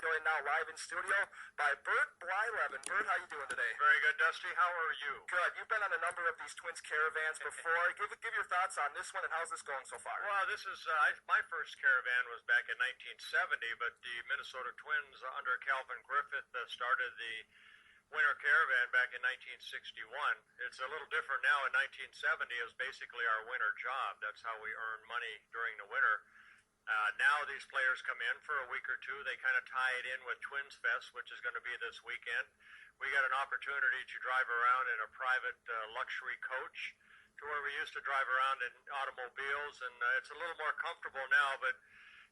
joined now live in studio by Bert Blyleven. Bert, how you doing today? Very good, Dusty. How are you? Good. You've been on a number of these Twins Caravans before. Give your thoughts on this one and how's this going so far? Well, this is my first caravan was back in 1970, but the Minnesota Twins under Calvin Griffith started the Winter Caravan back in 1961. It's a little different now. In 1970, it was basically our winter job. That's how we earn money during the winter. Now these players come in for a week or two. They kind of tie it in with Twins Fest, which is going to be this weekend. We got an opportunity to drive around in a private luxury coach to where we used to drive around in automobiles, and it's a little more comfortable now, but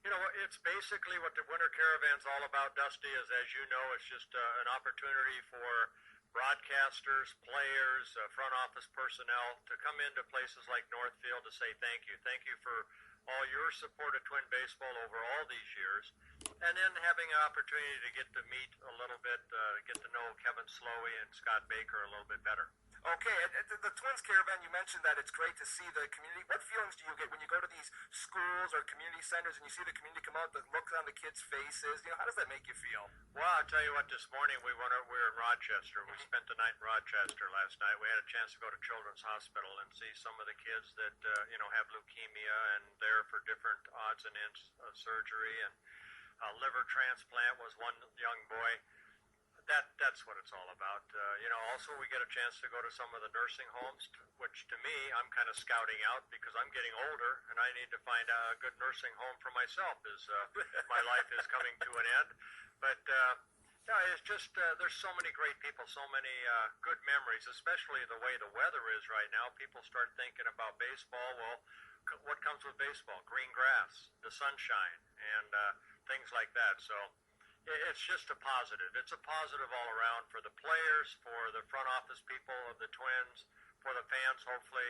you know, it's basically what the Winter Caravan's all about, Dusty, is, as you know, it's just an opportunity for broadcasters, players, front office personnel to come into places like Northfield to say thank you. Thank you for all your support of Twin baseball over all these years. And then having an opportunity to get to meet a little bit, get to know Kevin Slowey and Scott Baker a little bit better. Okay, the Twins Caravan, you mentioned that it's great to see the community. What feelings do you get when you go to these schools or community centers and you see the community come out, the look on the kids' faces? You know, how does that make you feel? Well, I'll tell you what, this morning we were in Rochester. We spent the night in Rochester last night. We had a chance to go to Children's Hospital and see some of the kids that, have leukemia and there for different odds and ends of surgery. And liver transplant was one young boy. That's what it's all about. Also we get a chance to go to some of the nursing homes, which to me, I'm kind of scouting out because I'm getting older and I need to find a good nursing home for myself as my life is coming to an end. But it's just there's so many great people, so many good memories, especially the way the weather is right now. People start thinking about baseball. Well, what comes with baseball? Green grass, the sunshine, and things like that. So it's just a positive. It's a positive all around for the players, for the front office people of the Twins, for the fans. Hopefully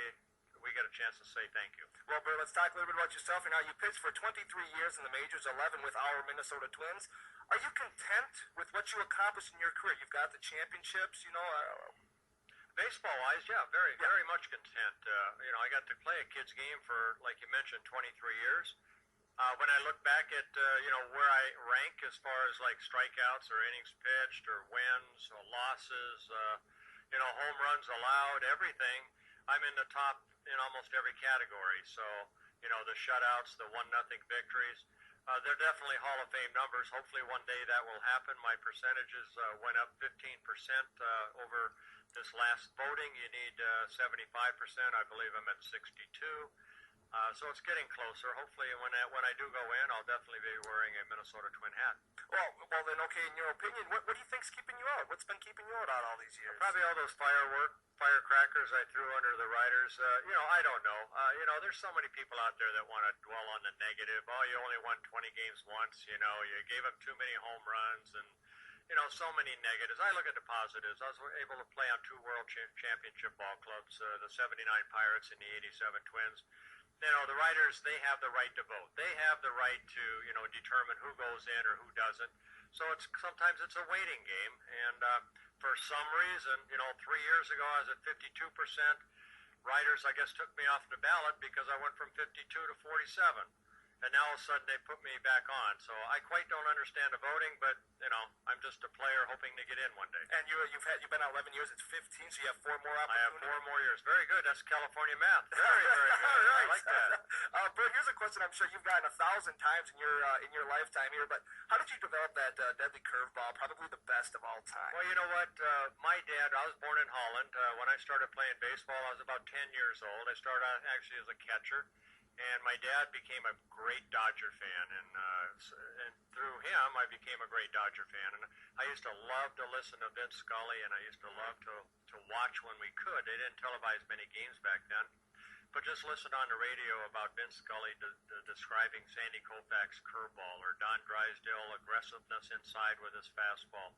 we get a chance to say thank you. Well, Bert, let's talk a little bit about yourself. Now, you pitched for 23 years in the majors, 11 with our Minnesota Twins. Are you content with what you accomplished in your career? You've got the championships, Baseball-wise, very much content. I got to play a kid's game for, like you mentioned, 23 years. When I look back at, where I rank as far as like strikeouts or innings pitched or wins or losses, home runs allowed, everything, I'm in the top in almost every category. So, the shutouts, the 1-0 victories, they're definitely Hall of Fame numbers. Hopefully one day that will happen. My percentages went up 15% over this last voting. You need 75%. I believe I'm at 62. So it's getting closer. Hopefully when I do go in, I'll definitely be wearing a Minnesota Twin hat. Well then, okay, in your opinion, what do you think's keeping you out? What's been keeping you out all these years? Probably all those firecrackers I threw under the riders. I don't know. There's so many people out there that want to dwell on the negative. Oh, you only won 20 games once. You gave up too many home runs and, so many negatives. I look at the positives. I was able to play on 2 World Championship ball clubs, the 79 Pirates and the 87 Twins. The writers, they have the right to vote. They have the right to, determine who goes in or who doesn't. So sometimes it's a waiting game. And for some reason, 3 years ago I was at 52%. Writers, I guess, took me off the ballot because I went from 52 to 47. And now all of a sudden they put me back on. So I quite don't understand the voting, but, I'm just a player hoping to get in one day. And you've been out 11 years, it's 15, so you have 4 more opportunities? I have 4 more years. Very good. That's California math. Very, very good. Right. I like that. Bert, here's a question I'm sure you've gotten 1,000 times in your lifetime here, but how did you develop that deadly curveball, probably the best of all time? Well, you know what? My dad, I was born in Holland. When I started playing baseball, I was about 10 years old. I started out actually as a catcher. And my dad became a great Dodger fan, and through him, I became a great Dodger fan. And I used to love to listen to Vince Scully, and I used to love to watch when we could. They didn't televise many games back then, but just listen on the radio about Vince Scully describing Sandy Koufax's curveball or Don Drysdale aggressiveness inside with his fastball.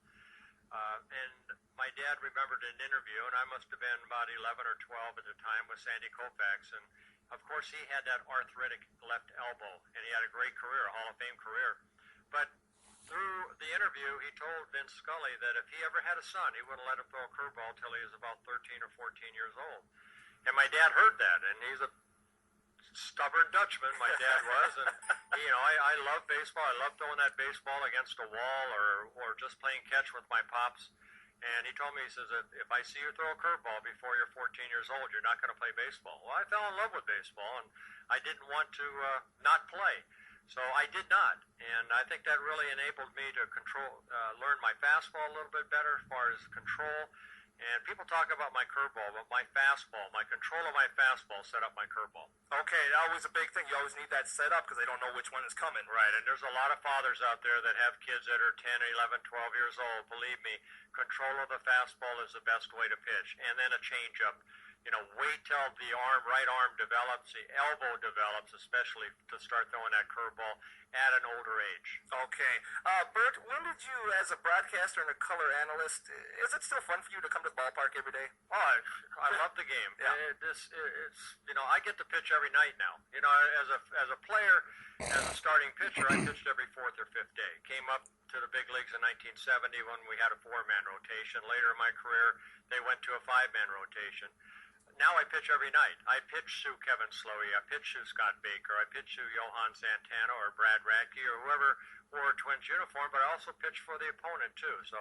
And my dad remembered an interview, and I must have been about 11 or 12 at the time, with Sandy Koufax, and of course, he had that arthritic left elbow, and he had a great career, a Hall of Fame career. But through the interview, he told Vince Scully that if he ever had a son, he wouldn't let him throw a curveball until he was about 13 or 14 years old. And my dad heard that, and he's a stubborn Dutchman, my dad was, and I love baseball. I love throwing that baseball against a wall or just playing catch with my pops. And he told me, he says, if I see you throw a curveball before you're 14 years old, you're not going to play baseball. Well, I fell in love with baseball, and I didn't want to not play. So I did not. And I think that really enabled me to learn my fastball a little bit better as far as control. And people talk about my curveball, but my fastball, my control of my fastball set up my curveball. Okay, always a big thing. You always need that set up because they don't know which one is coming. Right, and there's a lot of fathers out there that have kids that are 10, 11, 12 years old. Believe me, control of the fastball is the best way to pitch. And then a changeup. Wait till the right arm develops, the elbow develops, especially to start throwing that curveball at an older age. Okay. Bert, when did you, as a broadcaster and a color analyst, is it still fun for you to come to the ballpark every day? Oh, I love the game. Yeah. I get to pitch every night now. As a player, as a starting pitcher, I pitched every fourth or fifth day. Came up to the big leagues in 1970 when we had a 4-man rotation. Later in my career, they went to a 5-man rotation. Now I pitch every night. I pitch to Kevin Slowey. I pitch to Scott Baker. I pitch to Johan Santana or Brad Radke or whoever wore a Twins uniform, but I also pitch for the opponent too. So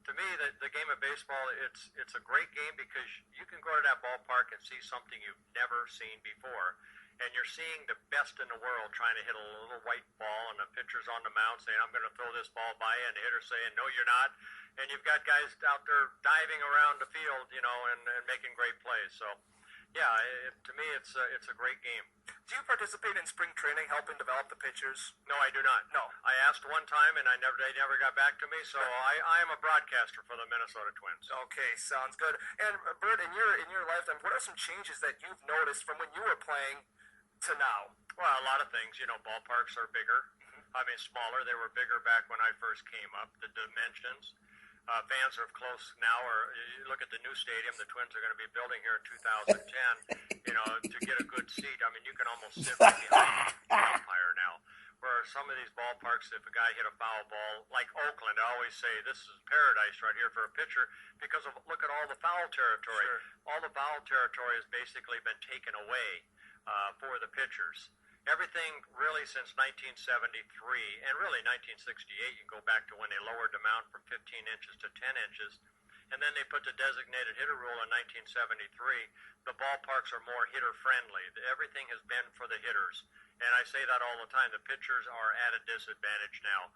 to me, the game of baseball, it's a great game because you can go to that ballpark and see something you've never seen before. And you're seeing the best in the world trying to hit a little white ball, and the pitcher's on the mound saying, I'm going to throw this ball by you, and the hitter's saying, no, you're not. And you've got guys out there diving around the field, and making great plays. So, yeah, to me, it's a great game. Do you participate in spring training, helping develop the pitchers? No, I do not. No. I asked one time, and they never got back to me, so I am a broadcaster for the Minnesota Twins. Okay, sounds good. And, Bert, in your lifetime, what are some changes that you've noticed from when you were playing to now? Well, a lot of things. Ballparks are bigger. I mean, smaller. They were bigger back when I first came up. The dimensions. Fans are close now. You look at the new stadium the Twins are going to be building here in 2010. To get a good seat. I mean, you can almost sit right behind the umpire now. Where some of these ballparks, if a guy hit a foul ball, like Oakland, I always say this is paradise right here for a pitcher because look at all the foul territory. Sure. All the foul territory has basically been taken away for the pitchers. Everything really since 1973 and really 1968, you go back to when they lowered the mound from 15 inches to 10 inches. And then they put the designated hitter rule in 1973. The ballparks are more hitter-friendly. Everything has been for the hitters. And I say that all the time. The pitchers are at a disadvantage now.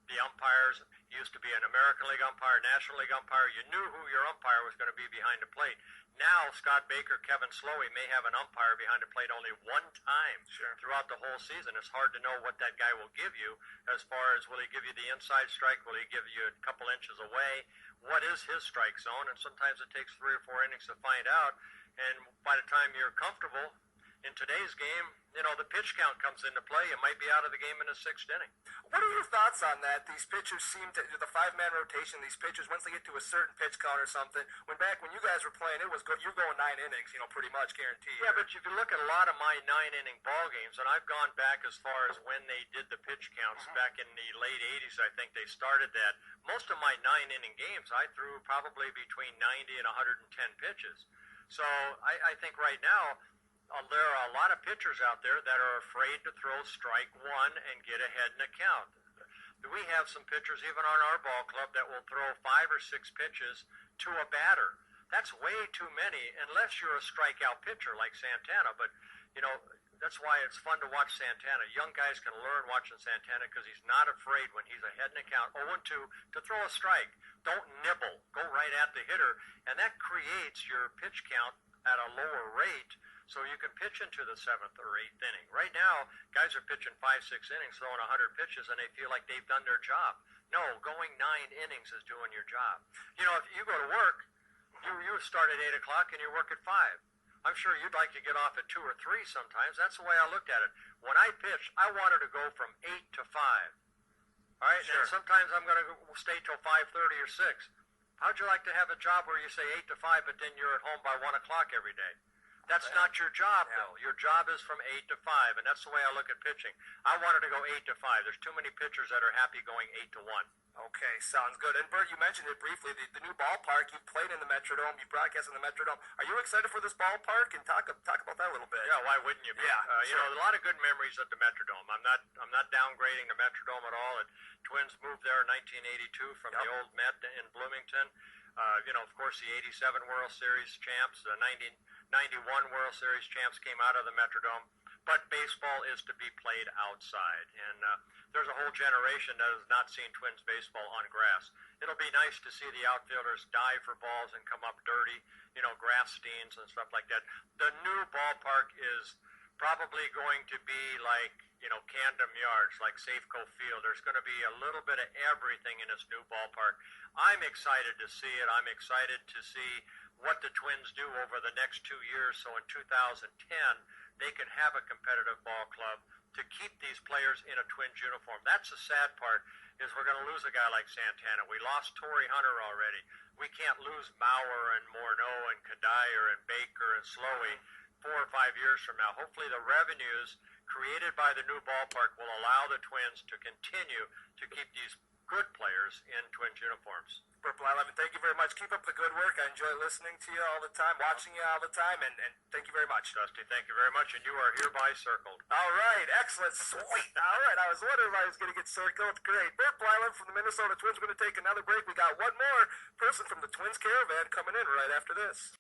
The umpires used to be an American League umpire, National League umpire. You knew who your umpire was going to be behind the plate. Now, Scott Baker, Kevin Slowey may have an umpire behind the plate only one time throughout the whole season. It's hard to know what that guy will give you as far as will he give you the inside strike, will he give you a couple inches away, what is his strike zone, and sometimes it takes 3 or 4 innings to find out. And by the time you're comfortable, in today's game, the pitch count comes into play. You might be out of the game in the 6th inning. What are your thoughts on that? These pitchers seem to, the 5-man rotation, these pitchers, once they get to a certain pitch count or something, when you guys were playing, you're going 9 innings, pretty much guaranteed. Yeah, but if you look at a lot of my 9-inning ball games, and I've gone back as far as when they did the pitch counts back in the late 80s, I think they started that. Most of my 9-inning games, I threw probably between 90 and 110 pitches. So I think right now, there are a lot of pitchers out there that are afraid to throw strike one and get ahead in the count. We have some pitchers even on our ball club that will throw 5 or 6 pitches to a batter. That's way too many unless you're a strikeout pitcher like Santana. But, that's why it's fun to watch Santana. Young guys can learn watching Santana because he's not afraid when he's ahead in the count 0-2 to throw a strike. Don't nibble. Go right at the hitter. And that creates your pitch count at a lower rate, so you can pitch into the 7th or 8th inning. Right now, guys are pitching 5-6 innings, throwing 100 pitches, and they feel like they've done their job. No, going 9 innings is doing your job. If you go to work, you start at 8 o'clock and you work at 5. I'm sure you'd like to get off at 2 or 3 sometimes. That's the way I looked at it. When I pitched, I wanted to go from 8 to 5. All right, sure. And sometimes I'm going to stay till 5:30 or 6. How'd you like to have a job where you say 8 to 5, but then you're at home by 1 o'clock every day? That's not your job, though. Your job is from 8 to 5, and that's the way I look at pitching. I wanted to go 8 to 5. There's too many pitchers that are happy going 8 to 1. Okay, sounds good. And Bert, you mentioned it briefly, the new ballpark. You've played in the Metrodome. You broadcast in the Metrodome. Are you excited for this ballpark? And talk about that a little bit. Yeah, why wouldn't you be? Yeah, You know, a lot of good memories at the Metrodome. I'm not downgrading the Metrodome at all. Twins moved there in 1982 from the old Met in Bloomington. You know, of course, the '87 World Series champs, the '91 World Series champs came out of the Metrodome. But baseball is to be played outside, and there's a whole generation that has not seen Twins baseball on grass. It'll be nice to see the outfielders dive for balls and come up dirty, you know, grass stains and stuff like that. The new ballpark is probably going to be like, you know, Camden Yards, like Safeco Field. There's going to be a little bit of everything in this new ballpark. I'm excited to see it. I'm excited to see what the Twins do over the next 2 years. So in 2010, they can have a competitive ball club to keep these players in a Twins uniform. That's the sad part, is we're going to lose a guy like Santana. We lost Torrey Hunter already. We can't lose Mauer and Morneau and Kadire and Baker and Slowey 4 or 5 years from now. Hopefully the revenues created by the new ballpark will allow the Twins to continue to keep these good players in Twins uniforms. Bert Blyleven, thank you very much. Keep up the good work. I enjoy listening to you all the time, watching you all the time, and thank you very much. Dusty, thank you very much, and you are hereby circled. All right, excellent, sweet. All right, I was wondering if I was going to get circled. Great. Bert Blyleven from the Minnesota Twins. We're going to take another break. We got one more person from the Twins Caravan coming in right after this.